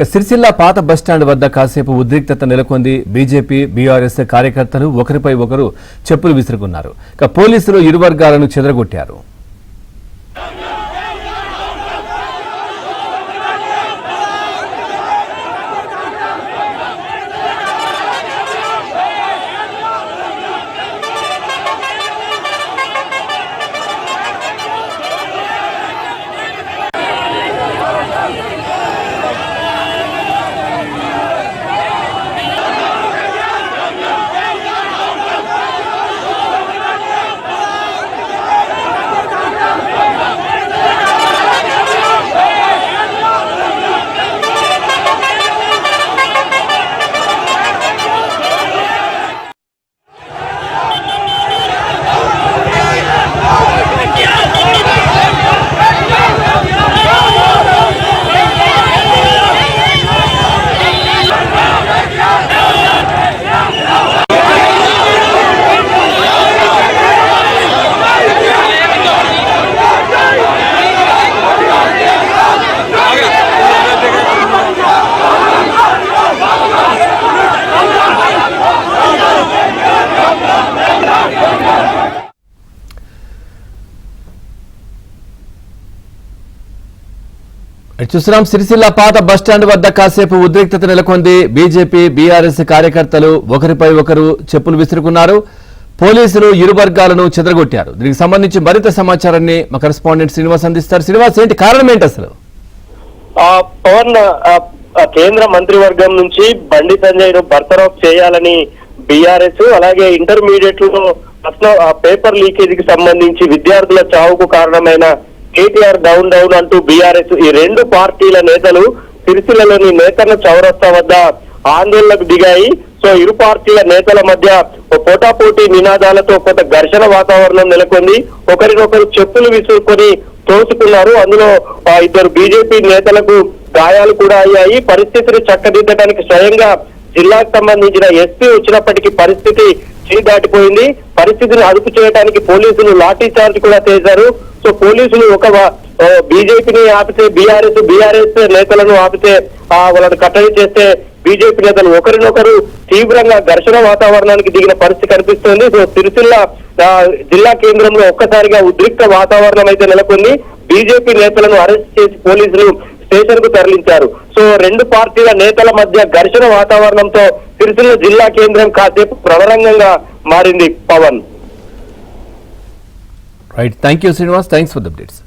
సిరిసిల్ల పాత బస్టాండ్ వద్ద కాసేపు ఉద్రిక్తత నెలకొంది. బీజేపీ బీఆర్ఎస్ కార్యకర్తలు ఒకరిపై ఒకరు చెప్పులు విసురుకున్నారు. పోలీసులు ఇరు వర్గాలను చెదరగొట్టారు. చూస్తున్నాం సిరిసిల్ల పాత బస్టాండ్ వద్ద కాసేపు ఉద్రిక్తత నెలకొంది. బీజేపీ బీఆర్ఎస్ కార్యకర్తలు ఒకరిపై ఒకరు చెప్పులు విసురుకున్నారు. పోలీసులు ఇరు వర్గాలను చెదరగొట్టారు. దీనికి సంబంధించి మరింత సమాచారాన్ని మా కరెస్పాండెంట్ శ్రీనివాస్ అందిస్తారు. శ్రీనివాస్, ఏంటి కారణం ఏంటి అసలు? పవన్, కేంద్ర మంత్రివర్గం నుంచి బండి సంజయ్ ను బర్తరఫ్ చేయాలని బీఆర్ఎస్, అలాగే ఇంటర్మీడియట్ లో పేపర్ లీకేజీకి సంబంధించి విద్యార్థుల చావుకు కారణమైన కేటీఆర్ డౌన్ డౌన్ అంటూ బీఆర్ఎస్, ఈ రెండు పార్టీల నేతలు సిరిసిల్లలోని నేతన్న చౌరస్తా వద్ద ఆందోళనకు దిగాయి. సో ఇరు పార్టీల నేతల మధ్య పోటాపోటీ నినాదాలతో కొంత ఘర్షణ వాతావరణం నెలకొంది. ఒకరినొకరు చెప్పులు విసురుకొని తోసుకున్నారు. అందులో ఇద్దరు బీజేపీ నేతలకు గాయాలు కూడా అయ్యాయి. పరిస్థితిని చక్కదిద్దడానికి స్వయంగా జిల్లాకు సంబంధించిన ఎస్పీ వచ్చినప్పటికీ పరిస్థితి దాటిపోయింది. పరిస్థితిని అదుపు చేయడానికి పోలీసులు లాఠీ చార్జ్ కూడా చేశారు. సో పోలీసులు ఒక బీజేపీని ఆపితే బీఆర్ఎస్ నేతలను ఆపితే వాళ్ళని కట్టడి చేస్తే బీజేపీ నేతలు ఒకరినొకరు తీవ్రంగా ఘర్షణ వాతావరణానికి దిగిన పరిస్థితి కనిపిస్తోంది. సో సిరిసిల్ల జిల్లా కేంద్రంలో ఒక్కసారిగా ఉద్రిక్త వాతావరణం అయితే నెలకొంది. బీజేపీ నేతలను అరెస్ట్ చేసి పోలీసులు స్టేషన్ కు తరలించారు. సో రెండు పార్టీల నేతల మధ్య ఘర్షణ వాతావరణంతో సిరిసిల్ల జిల్లా కేంద్రం కాసేపు ప్రవరంగంగా మారింది. Pavan, right, thank you Srinivas, thanks for the updates.